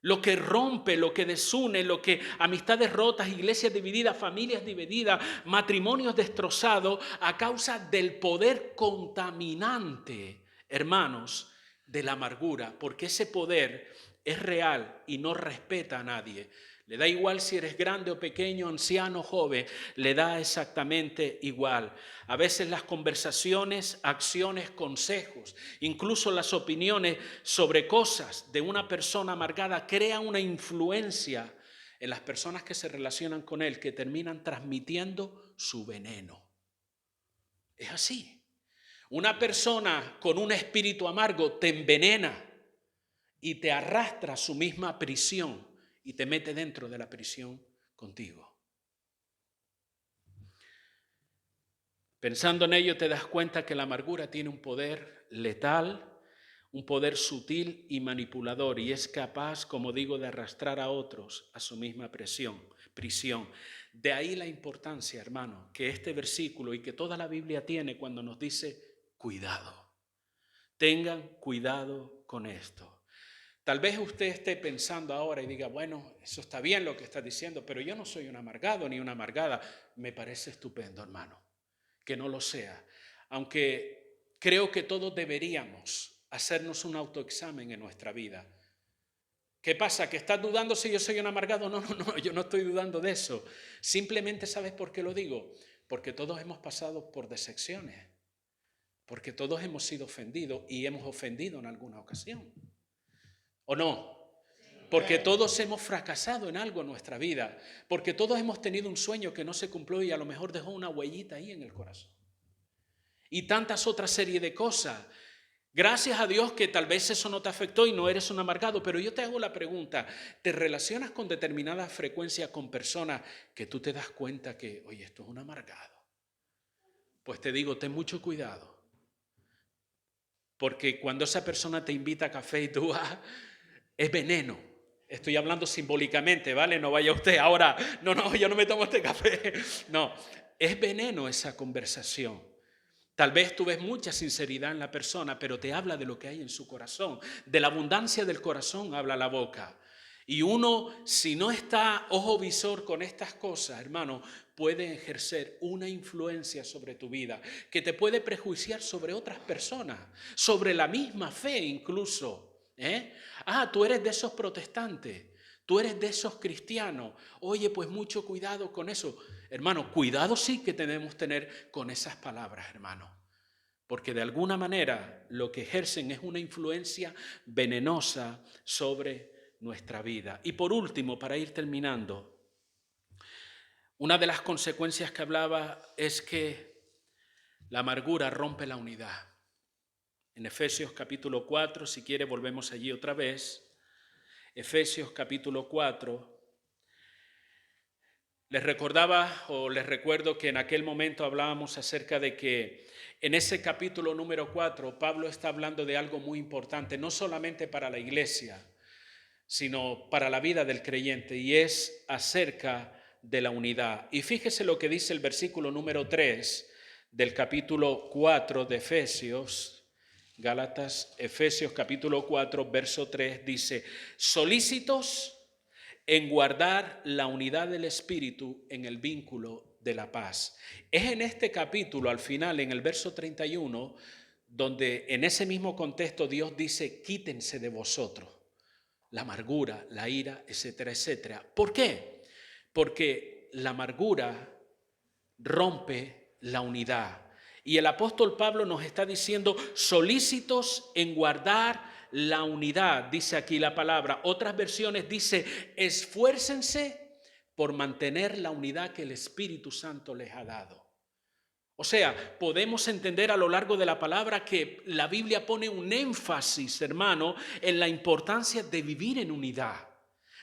Lo que rompe, lo que desune, lo que amistades rotas, iglesias divididas, familias divididas, matrimonios destrozados a causa del poder contaminante, hermanos, de la amargura, porque ese poder es real y no respeta a nadie. Le da igual si eres grande o pequeño, anciano o joven, le da exactamente igual. A veces las conversaciones, acciones, consejos, incluso las opiniones sobre cosas de una persona amargada crean una influencia en las personas que se relacionan con él, que terminan transmitiendo su veneno. Es así. Una persona con un espíritu amargo te envenena y te arrastra a su misma prisión y te mete dentro de la prisión contigo. Pensando en ello te das cuenta que la amargura tiene un poder letal, un poder sutil y manipulador y es capaz, como digo, de arrastrar a otros a su misma prisión. De ahí la importancia, hermano, que este versículo y que toda la Biblia tiene cuando nos dice cuidado. Tengan cuidado con esto. Tal vez usted esté pensando ahora y diga, bueno, eso está bien lo que está diciendo, pero yo no soy un amargado ni una amargada. Me parece estupendo, hermano, que no lo sea. Aunque creo que todos deberíamos hacernos un autoexamen en nuestra vida. ¿Qué pasa? ¿Que estás dudando si yo soy un amargado? No, yo no estoy dudando de eso. Simplemente, ¿sabes por qué lo digo? Porque todos hemos pasado por decepciones. Porque todos hemos sido ofendidos y hemos ofendido en alguna ocasión. ¿O no? Porque todos hemos fracasado en algo en nuestra vida. Porque todos hemos tenido un sueño que no se cumplió y a lo mejor dejó una huellita ahí en el corazón. Y tantas otras series de cosas. Gracias a Dios que tal vez eso no te afectó y no eres un amargado. Pero yo te hago la pregunta. ¿Te relacionas con determinada frecuencia con personas que tú te das cuenta que, oye, esto es un amargado? Pues te digo, ten mucho cuidado. Porque cuando esa persona te invita a café y tú vas, es veneno. Estoy hablando simbólicamente, ¿vale? No vaya usted ahora, no, yo no me tomo este café. No, es veneno esa conversación. Tal vez tú ves mucha sinceridad en la persona, pero te habla de lo que hay en su corazón. De la abundancia del corazón habla la boca. Y uno, si no está ojo visor con estas cosas, hermano, puede ejercer una influencia sobre tu vida que te puede prejuiciar sobre otras personas, sobre la misma fe incluso. Tú eres de esos protestantes, tú eres de esos cristianos. Oye, pues mucho cuidado con eso. Hermano, cuidado sí que debemos tener con esas palabras, hermano. Porque de alguna manera lo que ejercen es una influencia venenosa sobre nuestra vida. Y por último, para ir terminando, una de las consecuencias que hablaba es que la amargura rompe la unidad. En Efesios capítulo 4, si quiere volvemos allí otra vez. Efesios capítulo 4. Les recuerdo que en aquel momento hablábamos acerca de que en ese capítulo número 4 Pablo está hablando de algo muy importante, no solamente para la iglesia, sino para la vida del creyente, y es acerca de la unidad. Y fíjese lo que dice el versículo número 3 del capítulo 4 de Efesios, Efesios capítulo 4, verso 3, dice: solícitos en guardar la unidad del Espíritu en el vínculo de la paz. Es en este capítulo, al final, en el verso 31, donde en ese mismo contexto Dios dice: quítense de vosotros la amargura, la ira, etcétera, etcétera. ¿Por qué? Porque la amargura rompe la unidad. Y el apóstol Pablo nos está diciendo: solícitos en guardar la unidad, dice aquí la palabra. Otras versiones dice: esfuércense por mantener la unidad que el Espíritu Santo les ha dado. O sea, podemos entender a lo largo de la palabra que la Biblia pone un énfasis, hermano, en la importancia de vivir en unidad,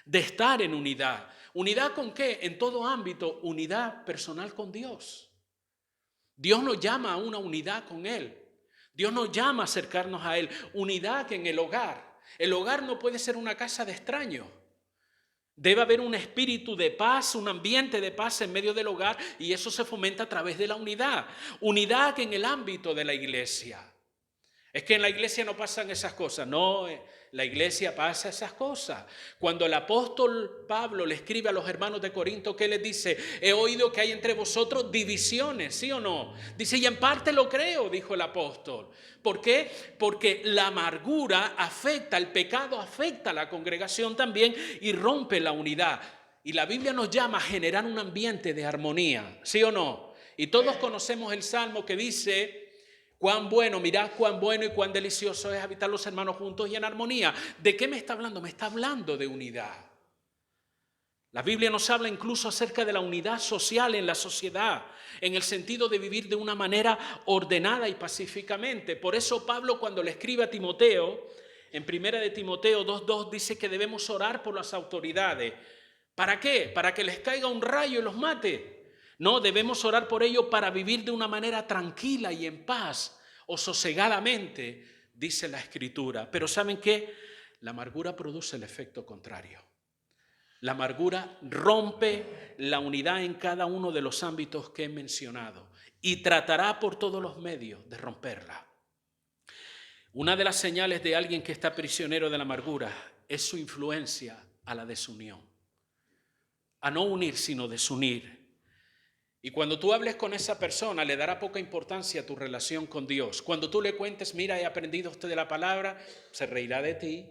de estar en unidad. ¿Unidad con qué? En todo ámbito, unidad personal con Dios. Dios nos llama a una unidad con Él. Dios nos llama a acercarnos a Él. Unidad en el hogar. El hogar no puede ser una casa de extraños. Debe haber un espíritu de paz, un ambiente de paz en medio del hogar, y eso se fomenta a través de la unidad. Unidad en el ámbito de la iglesia. Es que en la iglesia no pasan esas cosas. No, la iglesia pasa esas cosas. Cuando el apóstol Pablo le escribe a los hermanos de Corinto, ¿qué les dice? He oído que hay entre vosotros divisiones, ¿sí o no? Dice, y en parte lo creo, dijo el apóstol. ¿Por qué? Porque la amargura afecta, el pecado afecta a la congregación también y rompe la unidad. Y la Biblia nos llama a generar un ambiente de armonía, ¿sí o no? Y todos conocemos el salmo que dice: cuán bueno, mirad cuán bueno y cuán delicioso es habitar los hermanos juntos y en armonía. ¿De qué me está hablando? Me está hablando de unidad. La Biblia nos habla incluso acerca de la unidad social en la sociedad, en el sentido de vivir de una manera ordenada y pacíficamente. Por eso Pablo, cuando le escribe a Timoteo, en 1 de Timoteo 2:2, dice que debemos orar por las autoridades. ¿Para qué? ¿Para que les caiga un rayo y los mate? No, debemos orar por ellos para vivir de una manera tranquila y en paz o sosegadamente, dice la Escritura. Pero ¿saben qué? La amargura produce el efecto contrario. La amargura rompe la unidad en cada uno de los ámbitos que he mencionado y tratará por todos los medios de romperla. Una de las señales de alguien que está prisionero de la amargura es su influencia a la desunión. A no unir, sino desunir. Y cuando tú hables con esa persona, le dará poca importancia a tu relación con Dios. Cuando tú le cuentes: mira, he aprendido esto de la palabra, se reirá de ti.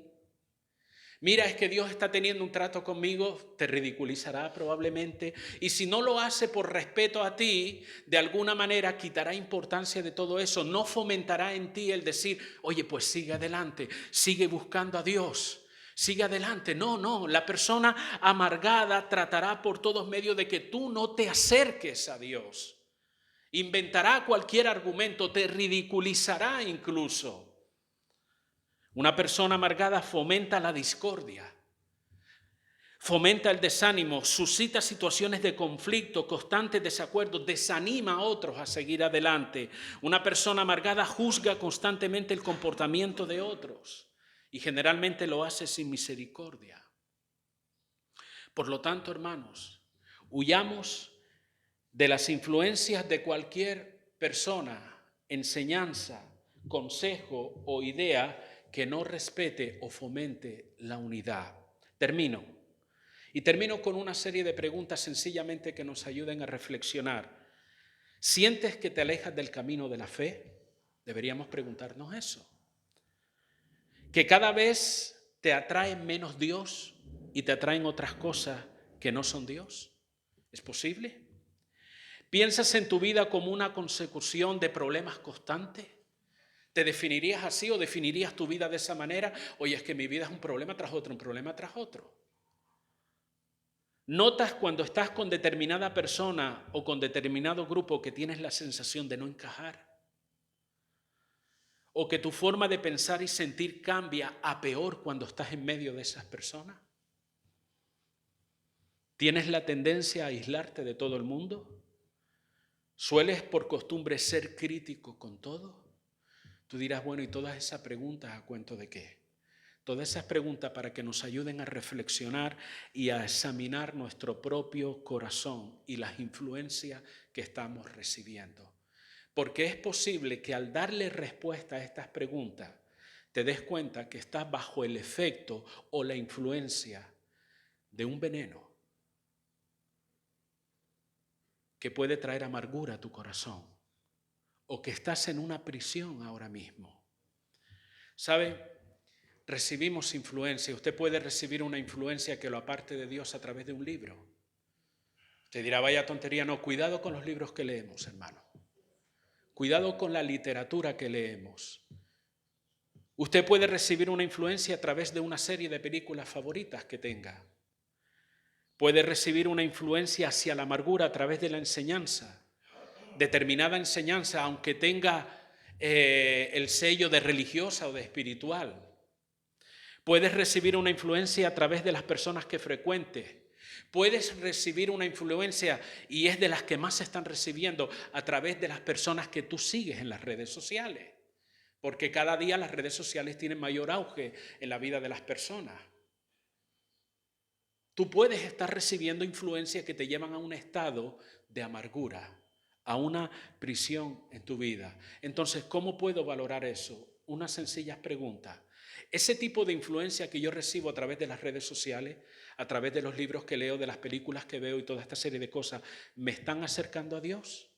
Mira, es que Dios está teniendo un trato conmigo, te ridiculizará probablemente. Y si no lo hace por respeto a ti, de alguna manera quitará importancia de todo eso. No fomentará en ti el decir: oye, pues sigue adelante, sigue buscando a Dios. Sigue adelante. No, la persona amargada tratará por todos medios de que tú no te acerques a Dios. Inventará cualquier argumento, te ridiculizará incluso. Una persona amargada fomenta la discordia, fomenta el desánimo, suscita situaciones de conflicto, constantes desacuerdos, desanima a otros a seguir adelante. Una persona amargada juzga constantemente el comportamiento de otros y generalmente lo hace sin misericordia. Por lo tanto, hermanos, huyamos de las influencias de cualquier persona, enseñanza, consejo o idea que no respete o fomente la unidad. Termino. Y termino con una serie de preguntas sencillamente que nos ayuden a reflexionar. ¿Sientes que te alejas del camino de la fe? Deberíamos preguntarnos eso. ¿Que cada vez te atrae menos Dios y te atraen otras cosas que no son Dios? ¿Es posible? ¿Piensas en tu vida como una consecución de problemas constantes? ¿Te definirías así o definirías tu vida de esa manera? Oye, es que mi vida es un problema tras otro, un problema tras otro. ¿Notas cuando estás con determinada persona o con determinado grupo que tienes la sensación de no encajar? ¿O que tu forma de pensar y sentir cambia a peor cuando estás en medio de esas personas? ¿Tienes la tendencia a aislarte de todo el mundo? ¿Sueles por costumbre ser crítico con todo? Tú dirás, bueno, ¿y todas esas preguntas a cuento de qué? Todas esas preguntas para que nos ayuden a reflexionar y a examinar nuestro propio corazón y las influencias que estamos recibiendo. Porque es posible que al darle respuesta a estas preguntas te des cuenta que estás bajo el efecto o la influencia de un veneno que puede traer amargura a tu corazón o que estás en una prisión ahora mismo. ¿Sabe? Recibimos influencia. Usted puede recibir una influencia que lo aparte de Dios a través de un libro. Usted dirá, vaya tontería. No, cuidado con los libros que leemos, hermano. Cuidado con la literatura que leemos. Usted puede recibir una influencia a través de una serie de películas favoritas que tenga. Puede recibir una influencia hacia la amargura a través de la enseñanza. Determinada enseñanza, aunque tenga el sello de religiosa o de espiritual. Puedes recibir una influencia a través de las personas que frecuentes. Puedes recibir una influencia, y es de las que más se están recibiendo, a través de las personas que tú sigues en las redes sociales. Porque cada día las redes sociales tienen mayor auge en la vida de las personas. Tú puedes estar recibiendo influencias que te llevan a un estado de amargura, a una prisión en tu vida. Entonces, ¿cómo puedo valorar eso? Unas sencillas preguntas. Ese tipo de influencia que yo recibo a través de las redes sociales, a través de los libros que leo, de las películas que veo y toda esta serie de cosas, ¿me están acercando a Dios?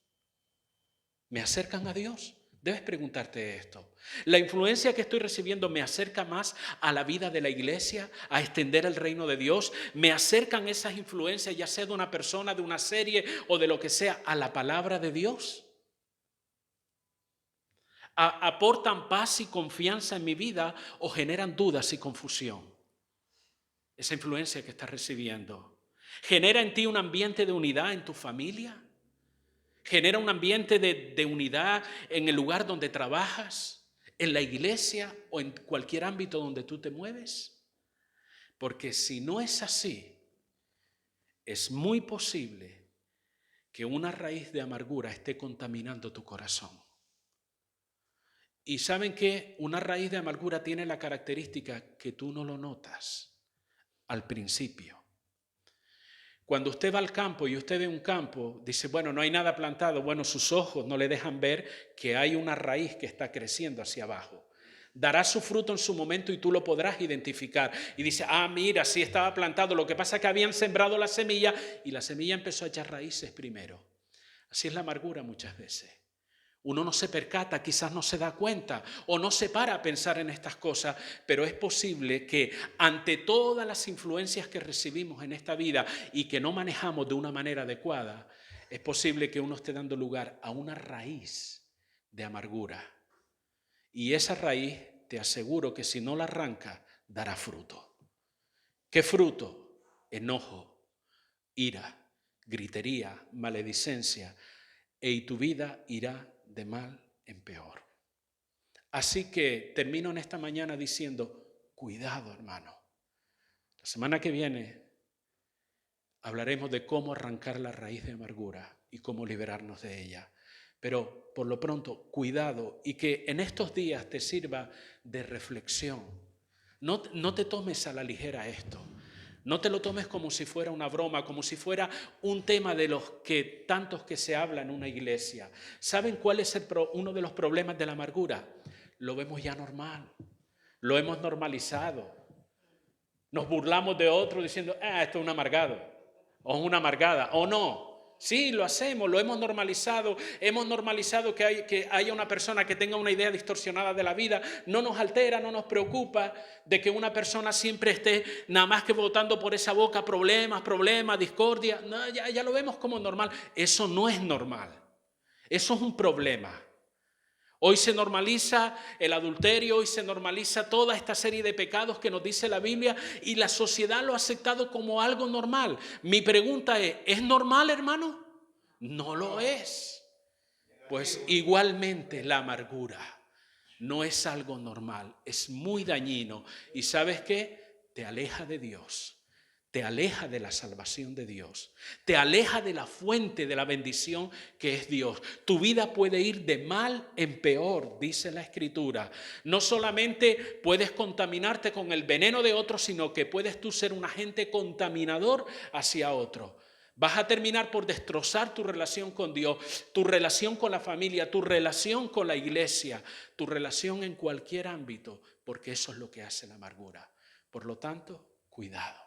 ¿Me acercan a Dios? Debes preguntarte esto. ¿La influencia que estoy recibiendo me acerca más a la vida de la iglesia, a extender el reino de Dios? ¿Me acercan esas influencias, ya sea de una persona, de una serie o de lo que sea, a la palabra de Dios? ¿Aportan paz y confianza en mi vida o generan dudas y confusión? Esa influencia que estás recibiendo. ¿Genera en ti un ambiente de unidad en tu familia? ¿Genera un ambiente de unidad en el lugar donde trabajas, en la iglesia o en cualquier ámbito donde tú te mueves? Porque si no es así, es muy posible que una raíz de amargura esté contaminando tu corazón. Y ¿saben qué? Una raíz de amargura tiene la característica que tú no lo notas al principio. Cuando usted va al campo y usted ve un campo, dice, bueno, no hay nada plantado. Bueno, sus ojos no le dejan ver que hay una raíz que está creciendo hacia abajo. Dará su fruto en su momento y tú lo podrás identificar. Y dice, mira, sí estaba plantado. Lo que pasa es que habían sembrado la semilla y la semilla empezó a echar raíces primero. Así es la amargura muchas veces. Uno no se percata, quizás no se da cuenta o no se para a pensar en estas cosas, pero es posible que ante todas las influencias que recibimos en esta vida y que no manejamos de una manera adecuada, es posible que uno esté dando lugar a una raíz de amargura. Y esa raíz, te aseguro que si no la arranca, dará fruto. ¿Qué fruto? Enojo, ira, gritería, maledicencia, y tu vida irá de mal en peor. Así que termino en esta mañana diciendo, cuidado, hermano. La semana que viene hablaremos de cómo arrancar la raíz de amargura y cómo liberarnos de ella. Pero por lo pronto, cuidado, y que en estos días te sirva de reflexión. No te tomes a la ligera esto. No te lo tomes como si fuera una broma, como si fuera un tema de los que tantos que se habla en una iglesia. ¿Saben cuál es uno de los problemas de la amargura? Lo vemos ya normal, lo hemos normalizado. Nos burlamos de otro diciendo, esto es un amargado, o una amargada, o no. Sí, lo hacemos, lo hemos normalizado que haya una persona que tenga una idea distorsionada de la vida. No nos altera, no nos preocupa de que una persona siempre esté nada más que botando por esa boca problemas, discordia. No, ya lo vemos como normal. Eso no es normal, eso es un problema. Hoy se normaliza el adulterio, hoy se normaliza toda esta serie de pecados que nos dice la Biblia y la sociedad lo ha aceptado como algo normal. Mi pregunta ¿es normal, hermano? No lo es. Pues igualmente la amargura no es algo normal, es muy dañino. ¿Y sabes qué? Te aleja de Dios. Te aleja de la salvación de Dios, te aleja de la fuente de la bendición que es Dios. Tu vida puede ir de mal en peor, dice la Escritura. No solamente puedes contaminarte con el veneno de otros, sino que puedes tú ser un agente contaminador hacia otro. Vas a terminar por destrozar tu relación con Dios, tu relación con la familia, tu relación con la iglesia, tu relación en cualquier ámbito, porque eso es lo que hace la amargura. Por lo tanto, cuidado.